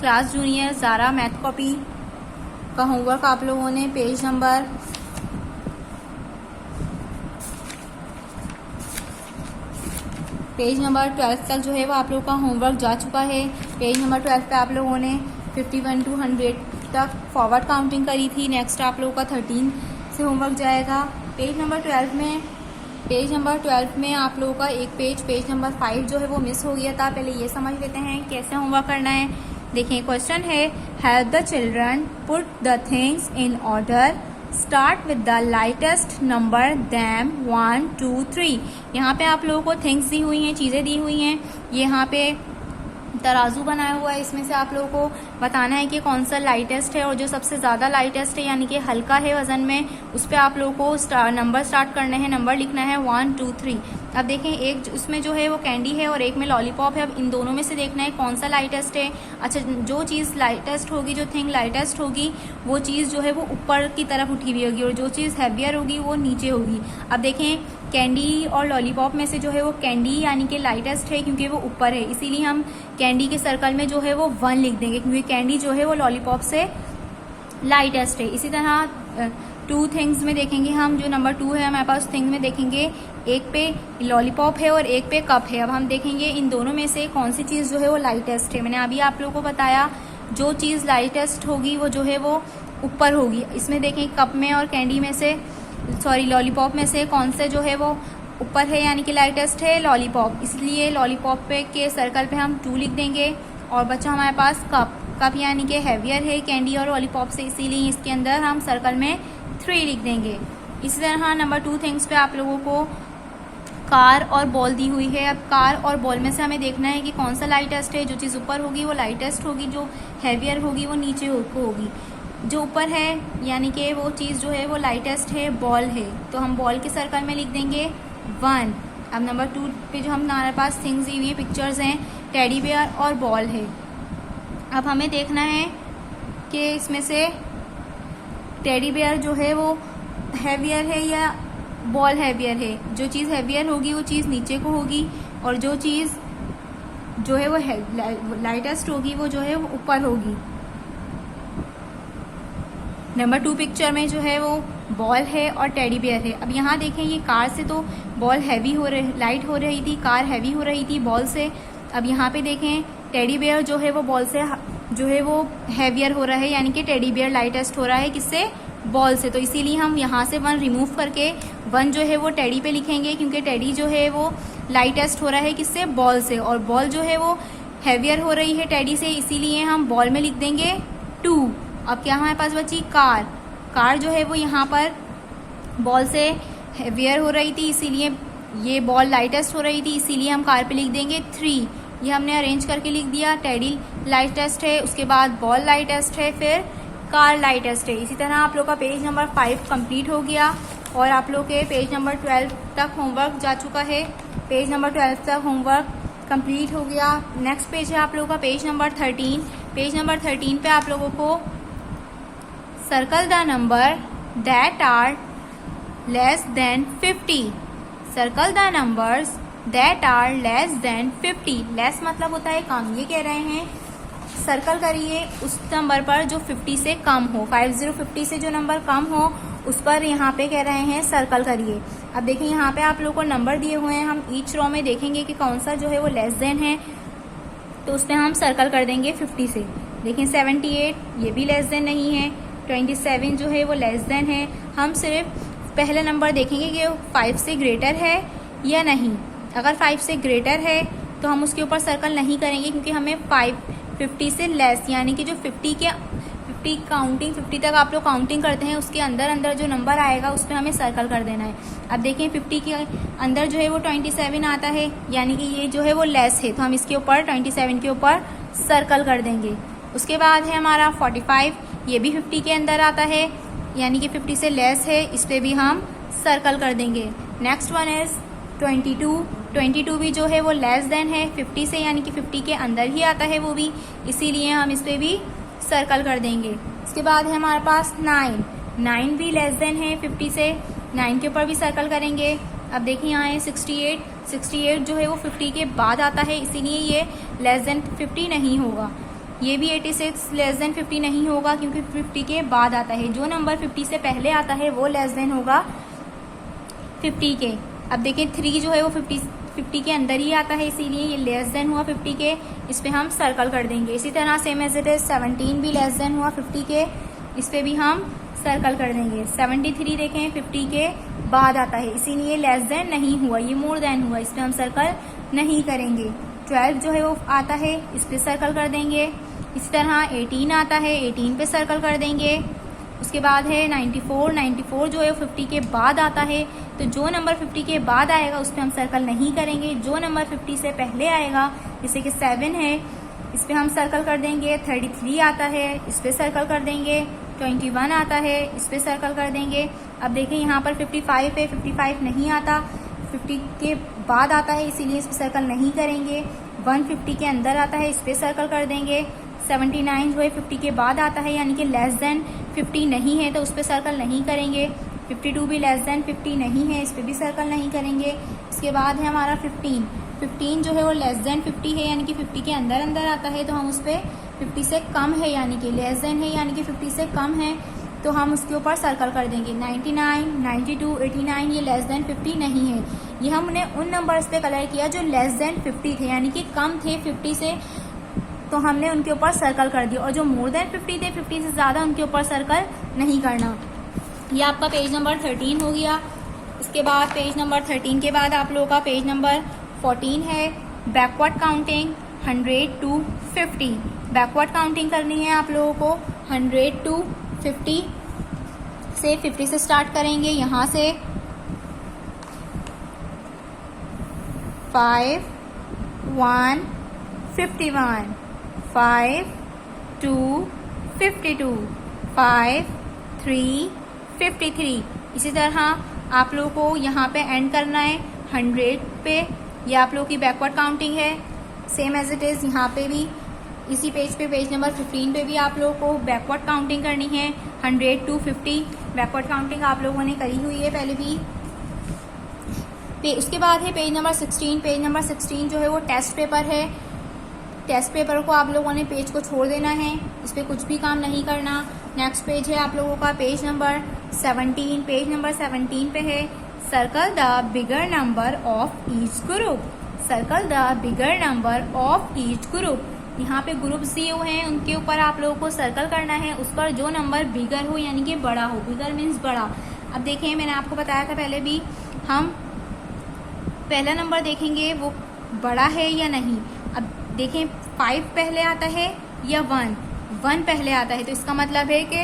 Class junior ज़ारा math copy का होमवर्क आप लोगों ने पेज नंबर 12 तक जो है वो आप लोग का होमवर्क जा चुका है। पेज नंबर 12 पे आप लोगों ने 51 to 100 तक फॉरवर्ड काउंटिंग करी थी। नेक्स्ट आप लोगों का 13 से होमवर्क जाएगा। पेज नंबर 12 में आप लोगों का एक पेज नंबर 5 जो है वो मिस हो गया था। पहले ये समझ लेते हैं कैसे होमवर्क करना है। देखिए क्वेश्चन है, help the children put the things in order, start with the lightest number them 1 2 3। यहाँ पे आप लोगों को थिंग्स दी हुई हैं, चीज़ें दी हुई हैं। यहाँ पे तराजू बनाया हुआ है, इसमें से आप लोगों को बताना है कि कौन सा लाइटेस्ट है और जो सबसे ज़्यादा लाइटेस्ट है यानी कि हल्का है वजन में, उस पर आप लोगों को नंबर स्टार्ट करने हैं, नंबर लिखना है 1 2 3। अब देखें एक उसमें जो है वो कैंडी है और एक में लॉलीपॉप है। अब इन दोनों में से देखना है कौन सा लाइटेस्ट है। अच्छा, जो चीज़ लाइटेस्ट होगी, जो थिंग लाइटेस्ट होगी, वो चीज़ जो है वो ऊपर की तरफ उठी हुई होगी और जो चीज़ हैवियर होगी वो नीचे होगी। अब देखें कैंडी और लॉलीपॉप में से जो है वो कैंडी यानी कि लाइटेस्ट है क्योंकि वो ऊपर है, इसीलिए हम कैंडी के सर्कल में जो है वो 1 लिख देंगे क्योंकि कैंडी जो है वो लॉलीपॉप से लाइटेस्ट है। इसी तरह 2 थिंग्स में देखेंगे हम, जो नंबर 2 है हमारे पास थिंग में देखेंगे, एक पे लॉलीपॉप है और एक पे कप है। अब हम देखेंगे इन दोनों में से कौन सी चीज़ जो है वो लाइटेस्ट है। मैंने अभी आप लोगों को बताया जो चीज़ लाइटेस्ट होगी वो जो है वो ऊपर होगी। इसमें देखें कप में और कैंडी में से लॉलीपॉप में से कौन से जो है वो ऊपर है यानी कि लाइटेस्ट है लॉलीपॉप, इसलिए लॉलीपॉप पे के सर्कल पे हम 2 लिख देंगे। और बच्चा हमारे पास कप यानी कि हैवियर है कैंडी और लॉलीपॉप से, इसीलिए इसके अंदर हम सर्कल में 3 लिख देंगे। इसी तरह नंबर 2 थिंग्स पे आप लोगों को कार और बॉल दी हुई है। अब कार और बॉल में से हमें देखना है कि कौन सा लाइटेस्ट है। जो चीज़ ऊपर होगी वो लाइटेस्ट होगी, जो हैवियर होगी वो नीचे होगी। जो ऊपर है यानी कि वो चीज़ जो है वो लाइटेस्ट है, बॉल है, तो हम बॉल के सर्कल में लिख देंगे 1। अब नंबर 2 पे जो हमारे पास थिंग्स दी हुई है, पिक्चर्स हैं, टेडी बेयर और बॉल है। अब हमें देखना है कि इसमें से टेडी बेयर जो है वो हैवियर है या बॉल हैवियर है। जो चीज़ हैवियर होगी वो चीज़ नीचे को होगी और जो चीज़ जो है वो लाइटेस्ट होगी वो जो है वो ऊपर होगी। नंबर 2 पिक्चर में जो है वो बॉल है और टेडी बेयर है। अब यहाँ देखें ये कार से तो बॉल लाइट हो रही थी, कार हैवी हो रही थी बॉल से। अब यहाँ पे देखें टेडी बेयर जो है वो बॉल से जो है वो हैवियर हो रहा है यानी कि टेडी बेयर लाइटेस्ट हो रहा है किससे, बॉल से। तो इसीलिए हम यहाँ से 1 रिमूव करके 1 जो है वो टेडी पे लिखेंगे क्योंकि टेडी जो है वो लाइटेस्ट हो रहा है किससे, बॉल से, और बॉल जो है वो हैवियर हो रही है टेडी से, इसीलिए हम बॉल में लिख देंगे 2। अब क्या हमारे पास बची कार जो है वो यहाँ पर बॉल से हैवियर हो रही थी, इसीलिए ये बॉल लाइटेस्ट हो रही थी, इसीलिए हम कार पे लिख देंगे 3। ये हमने अरेंज करके लिख दिया। टेडी लाइटेस्ट है, उसके बाद बॉल लाइटेस्ट है, फिर कार लाइटेस्ट है। इसी तरह आप लोग का पेज नंबर 5 कंप्लीट हो गया और आप लोग के पेज नंबर 12 तक होमवर्क जा चुका है। पेज नंबर 12 तक होमवर्क कंप्लीट हो गया। नेक्स्ट पेज है आप लोगों का पेज नंबर 13। पेज नंबर 13 पे आप लोगों को circle the number that are less than 50। Circle the numbers that are less than 50। Less मतलब होता है कम। ये कह रहे हैं सर्कल करिए उस नंबर पर जो 50 से कम हो, 50 से जो नंबर कम हो उस पर यहाँ पे कह रहे हैं सर्कल करिए। अब देखिए यहाँ पे आप लोगों को नंबर दिए हुए हैं, हम ईच रो में देखेंगे कि कौन सा जो है वो लेस देन है, तो उस पर हम सर्कल कर देंगे 50 से। देखिए 78 ये भी लेस देन नहीं है, 27 जो है वो लेस देन है। हम सिर्फ पहले नंबर देखेंगे कि 5 से ग्रेटर है या नहीं। अगर 5 से ग्रेटर है तो हम उसके ऊपर सर्कल नहीं करेंगे क्योंकि हमें 50 से लेस यानी कि जो 50 तक आप लोग काउंटिंग करते हैं उसके अंदर जो नंबर आएगा उस पर हमें सर्कल कर देना है। अब देखिए 50 के अंदर जो है वो 27 आता है यानी कि ये जो है वो लेस है, तो हम इसके ऊपर 27 के ऊपर सर्कल कर देंगे। उसके बाद है हमारा 45, ये भी 50 के अंदर आता है यानी कि 50 से लेस है, इस पर भी हम सर्कल कर देंगे। नेक्स्ट वन इज 22 भी जो है वो लेस देन है 50 से यानी कि 50 के अंदर ही आता है वो भी, इसीलिए हम इस पर भी सर्कल कर देंगे। इसके बाद है हमारे पास 9 भी लेस देन है 50 से, 9 के ऊपर भी सर्कल करेंगे। अब देखिए यहाँ है 68 जो है वो 50 के बाद आता है, इसीलिए ये लेस देन 50 नहीं होगा। ये भी 86 लेस देन 50 नहीं होगा क्योंकि 50 के बाद आता है। जो नंबर 50 से पहले आता है वो लेस देन होगा 50 के। अब देखिए 3 जो है वो 50 के अंदर ही आता है, इसीलिए ये लेस देन हुआ 50 के, इस पे हम सर्कल कर देंगे। इसी तरह सेम एज इट इज 17 भी लेस देन हुआ 50 के, इस पे भी हम सर्कल कर देंगे। 73 देखें 50 के बाद आता है, इसीलिए लेस देन नहीं हुआ, ये मोर देन हुआ, इस पे हम सर्कल नहीं करेंगे। 12 जो है वो आता है, इस पे सर्कल कर देंगे। इसी तरह 18 आता है, 18 पे सर्कल कर देंगे। उसके बाद है 94 जो है 50 के बाद आता है, तो जो नंबर 50 के बाद आएगा उस पर हम सर्कल नहीं करेंगे। जो नंबर 50 से पहले आएगा, जैसे कि 7 है, इस पर हम सर्कल कर देंगे। 33 आता है, इस पर सर्कल कर देंगे। 21 आता है, इस पर सर्कल कर देंगे। अब देखें यहाँ पर 55 है, 55 नहीं आता, 50 के बाद आता है, इसीलिए इस पर सर्कल नहीं करेंगे। 150 के अंदर आता है, इस पर सर्कल कर देंगे। 79 जो है 50 के बाद आता है, यानी कि लेस देन 50 नहीं है, तो उस पर सर्कल नहीं करेंगे। 52 भी लेस देन 50 नहीं है, इस पर भी सर्कल नहीं करेंगे। इसके बाद है हमारा 15 जो है वो लेस देन 50 है, यानी कि 50 के अंदर अंदर आता है, तो हम उस पर 50 से कम है, यानी कि लेस देन है, यानी कि 50 से कम है, तो हम उसके ऊपर सर्कल कर देंगे। 99, 92, 89 ये लेस देन 50 नहीं है। ये हमने उन नंबर्स पे कलर किया जो लेस देन 50 थे, यानी कि कम थे 50 से, तो हमने उनके ऊपर सर्कल कर दिया। और जो मोर देन 50 थे, 50 से ज़्यादा, उनके ऊपर सर्कल नहीं करना। ये आपका पेज नंबर 13 हो गया। इसके बाद पेज नंबर 13 के बाद आप लोगों का पेज नंबर 14 है, backward counting 100 to 50। Backward counting करनी है आप लोगों को 100 to 50 से। 50 से स्टार्ट करेंगे, यहाँ से 5 1 51 5 2 52 5 3 53। इसी तरह आप लोगों को यहाँ पे एंड करना है 100 पे। ये आप लोगों की बैकवर्ड काउंटिंग है, सेम एज इट इज़ यहाँ पे भी, इसी पेज पे पेज नंबर 15 पे भी आप लोगों को बैकवर्ड काउंटिंग करनी है 100 to 50। बैकवर्ड काउंटिंग आप लोगों ने करी हुई है पहले भी। उसके बाद है पेज नंबर 16। पेज नंबर 16 जो है वो टेस्ट पेपर है। टेस्ट पेपर को आप लोगों ने पेज को छोड़ देना है, इस पर कुछ भी काम नहीं करना। नेक्स्ट पेज है आप लोगों का पेज नंबर 17। पेज नंबर 17 पे है circle the bigger number of each group. Circle the bigger number of each group. यहाँ पे ग्रुप्स दिए हुए हैं, उनके ऊपर आप लोगों को सर्कल करना है, उस पर जो नंबर बिगर हो, यानी कि बड़ा हो। बिगर मीन्स बड़ा। अब देखिए मैंने आपको बताया था पहले भी, हम पहला नंबर देखेंगे वो बड़ा है या नहीं। अब देखें 5 पहले आता है या 1 पहले आता है, तो इसका मतलब है कि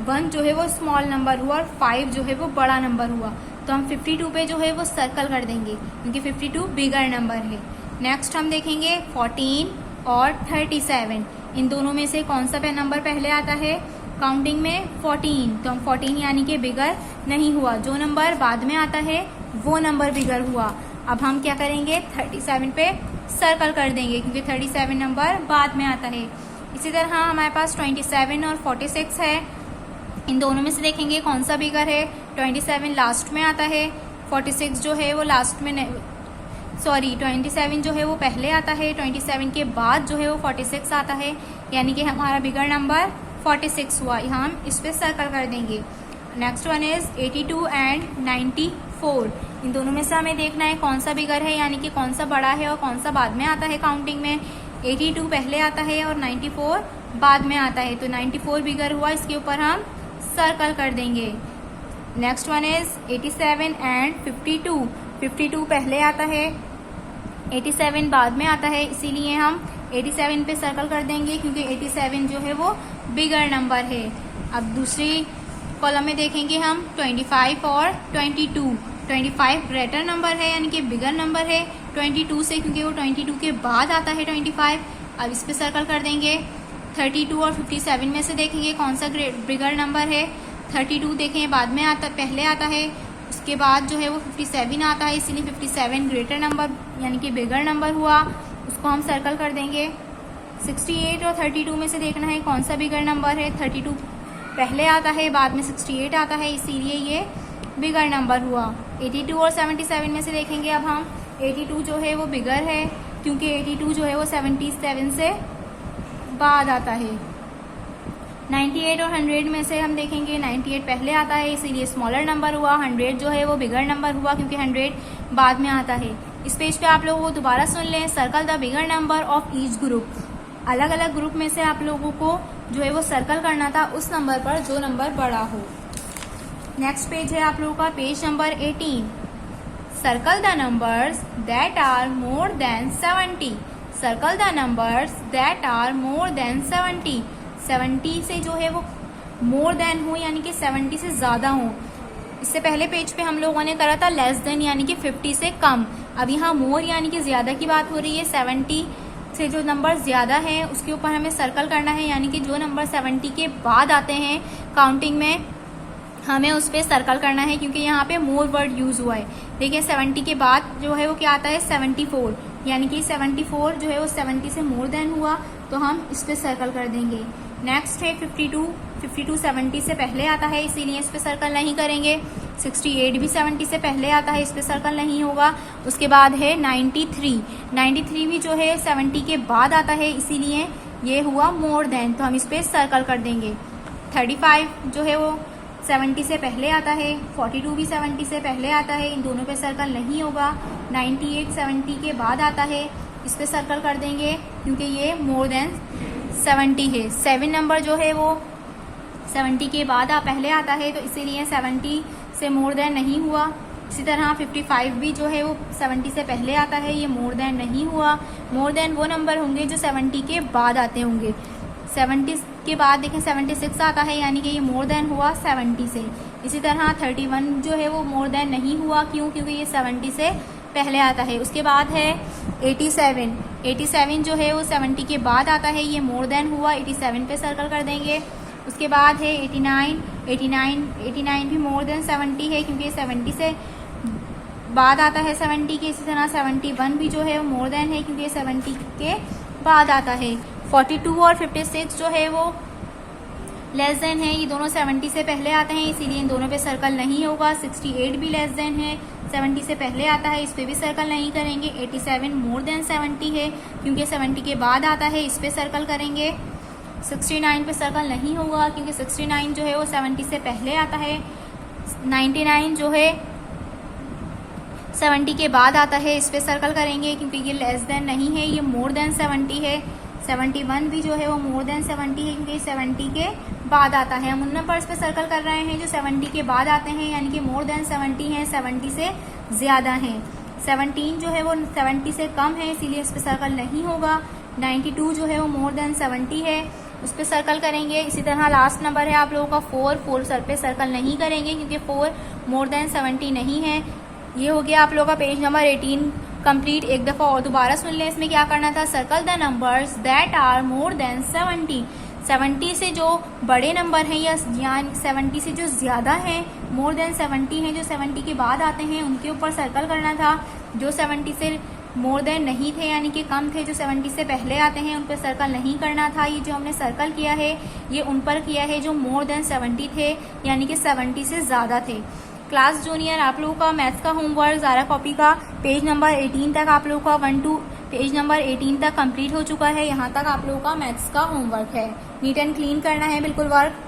1 जो है वो स्मॉल नंबर हुआ और 5 जो है वो बड़ा नंबर हुआ, तो हम 52 पे जो है वो सर्कल कर देंगे क्योंकि 52 बिगर नंबर है। नेक्स्ट हम देखेंगे 14 और 37, इन दोनों में से कौन सा नंबर पहले आता है काउंटिंग में 14, तो हम 14 यानी कि बिगर नहीं हुआ। जो नंबर बाद में आता है वो नंबर बिगर हुआ। अब हम क्या करेंगे 37 पे सर्कल कर देंगे क्योंकि 37 नंबर बाद में आता है। इसी तरह हमारे पास 27 और 46 है, इन दोनों में से देखेंगे कौन सा बिगर है। 27 लास्ट में आता है, 46 जो है वो लास्ट में 27 जो है वो पहले आता है, 27 के बाद जो है वो 46 आता है, यानी कि हमारा बिगर नंबर 46 हुआ। यहाँ हम इस पर सर्कल कर देंगे। Next one is 82 and 94। इन दोनों में से हमें देखना है कौन सा बिगर है, यानी कि कौन सा बड़ा है और कौन सा बाद में आता है काउंटिंग में। 82 पहले आता है और 94 बाद में आता है, तो 94 बिगर हुआ, इसके ऊपर हम सर्कल कर देंगे। Next one is 87 and 52। 52 पहले आता है, 87 बाद में आता है, इसीलिए हम 87 पे सर्कल कर देंगे क्योंकि 87 जो है वो बिगर नंबर है। अब दूसरी कॉलम में देखेंगे हम 25 और 22। 25 ग्रेटर नंबर है यानी कि बिगर नंबर है 22 से, क्योंकि वो 22 के बाद आता है 25। अब इस पे सर्कल कर देंगे। 32 और 57 में से देखेंगे कौन सा बिगर नंबर है। 32 देखें बाद में आता, पहले आता है, उसके बाद जो है वो 57 आता है, इसीलिए 57 ग्रेटर नंबर यानी कि बिगर नंबर हुआ, उसको हम सर्कल कर देंगे। 68 और 32 में से देखना है कौन सा बिगर नंबर है। 32 पहले आता है, बाद में 68 आता है, इसीलिए ये बिगर नंबर हुआ। 82 और 77 में से देखेंगे अब हम 82 जो है वो बिगर है क्योंकि 82 जो है वो 77 से बाद आता है। 98 और 100 में से हम देखेंगे 98 पहले आता है, इसीलिए स्मॉलर नंबर हुआ। 100 जो है वो बिगर नंबर हुआ क्योंकि 100 बाद में आता है। इस पेज पे आप लोगों को दोबारा सुन लें, circle the bigger number of each group. अलग अलग ग्रुप में से आप लोगों को जो है वो सर्कल करना था उस नंबर पर जो नंबर बड़ा हो। नेक्स्ट पेज है आप लोगों का page number 18। Circle the numbers that are more than 70। Circle the numbers that are more than 70। 70 से जो है वो मोर देन हो यानी कि 70 से ज़्यादा हो। इससे पहले पेज पे हम लोगों ने करा था लेस देन यानी कि 50 से कम। अब यहाँ मोर यानी कि ज़्यादा की बात हो रही है। 70 से जो नंबर ज़्यादा है उसके ऊपर हमें सर्कल करना है, यानी कि जो नंबर 70 के बाद आते हैं काउंटिंग में हमें उस पर सर्कल करना है, क्योंकि यहाँ पे मोर वर्ड यूज़ हुआ है। देखिए 70 के बाद जो है वो क्या आता है 74, यानी कि 74 जो है वो 70 से मोर देन हुआ तो हम इस पर सर्कल कर देंगे। नेक्स्ट है 52। 52 70 से पहले आता है इसीलिए इस पर सर्कल नहीं करेंगे। 68 भी 70 से पहले आता है, इस पर सर्कल नहीं होगा। उसके बाद है 93। 93 भी जो है 70 के बाद आता है इसीलिए ये हुआ मोर देन, तो हम इस पर सर्कल कर देंगे। 35 जो है वो 70 से पहले आता है। 42 भी 70 से पहले आता है, इन दोनों पे सर्कल नहीं होगा। 98 70 के बाद आता है, इस पे सर्कल कर देंगे क्योंकि ये मोर देन 70 है। 7 नंबर जो है वो 70 के बाद पहले आता है तो इसीलिए 70 से मोर देन नहीं हुआ। इसी तरह 55 भी जो है वो 70 से पहले आता है, ये मोर देन नहीं हुआ। मोर देन वो नंबर होंगे जो 70 के बाद आते होंगे। 70 के बाद देखें 76 आता है, यानी कि ये मोर देन हुआ 70 से। इसी तरह 31 जो है वो मोर देन नहीं हुआ, क्यों? क्योंकि ये 70 से पहले आता है। उसके बाद है 87। 87 जो है वो 70 के बाद आता है, ये मोर देन हुआ, 87 पे सर्कल कर देंगे। उसके बाद है 89। 89 भी मोर देन 70 है क्योंकि 70 से बाद आता है 70 के। इसी तरह 71 भी जो है वो मोर देन है क्योंकि 70 के बाद आता है। 42 और 56 जो है वो लेस देन है, ये दोनों 70 से पहले आते हैं इसीलिए इन दोनों पे सर्कल नहीं होगा। 68 भी लेस देन है, 70 से पहले आता है, इस पे भी सर्कल नहीं करेंगे। 87 मोर देन 70 है क्योंकि 70 के बाद आता है, इस पे सर्कल करेंगे। 69 पे सर्कल नहीं होगा क्योंकि 69 जो है वो 70 से पहले आता है। 99 जो है 70 के बाद आता है, इस पे सर्कल करेंगे क्योंकि ये लेस देन नहीं है, ये मोर देन 70 है। 71 भी जो है वो मोर देन 70 है क्योंकि 70 के बाद आता है। हम उन नंबर्स पे सर्कल कर रहे हैं जो 70 के बाद आते हैं, यानी कि मोर देन 70 हैं, 70 से ज़्यादा हैं। 17 जो है वो 70 से कम है इसीलिए इस पे सर्कल नहीं होगा। 92 जो है वो मोर देन 70 है, उस पर सर्कल करेंगे। इसी तरह लास्ट नंबर है आप लोगों का 4 सर पे सर्कल नहीं करेंगे क्योंकि 4 मोर देन 70 नहीं है। ये हो गया आप लोगों का पेज नंबर 18 कंप्लीट। एक दफ़ा और दोबारा सुन लें, इसमें क्या करना था, circle the numbers that are more than 70। 70 से जो बड़े नंबर हैं या 70 से जो ज़्यादा हैं, मोर देन 70 हैं, जो 70 के बाद आते हैं उनके ऊपर सर्कल करना था। जो 70 से मोर देन नहीं थे यानी कि कम थे, जो 70 से पहले आते हैं उन पर सर्कल नहीं करना था। ये जो हमने सर्कल किया है ये उन पर किया है जो मोर देन 70 थे यानी कि 70 से ज़्यादा थे। क्लास जूनियर आप लोगों का मैथ्स का होमवर्क ज़ारा कॉपी का पेज नंबर 18 तक आप लोगों का 1 to पेज नंबर 18 तक कंप्लीट हो चुका है। यहाँ तक आप लोगों का मैथ्स का होमवर्क है। नीट एंड क्लीन करना है बिल्कुल वर्क।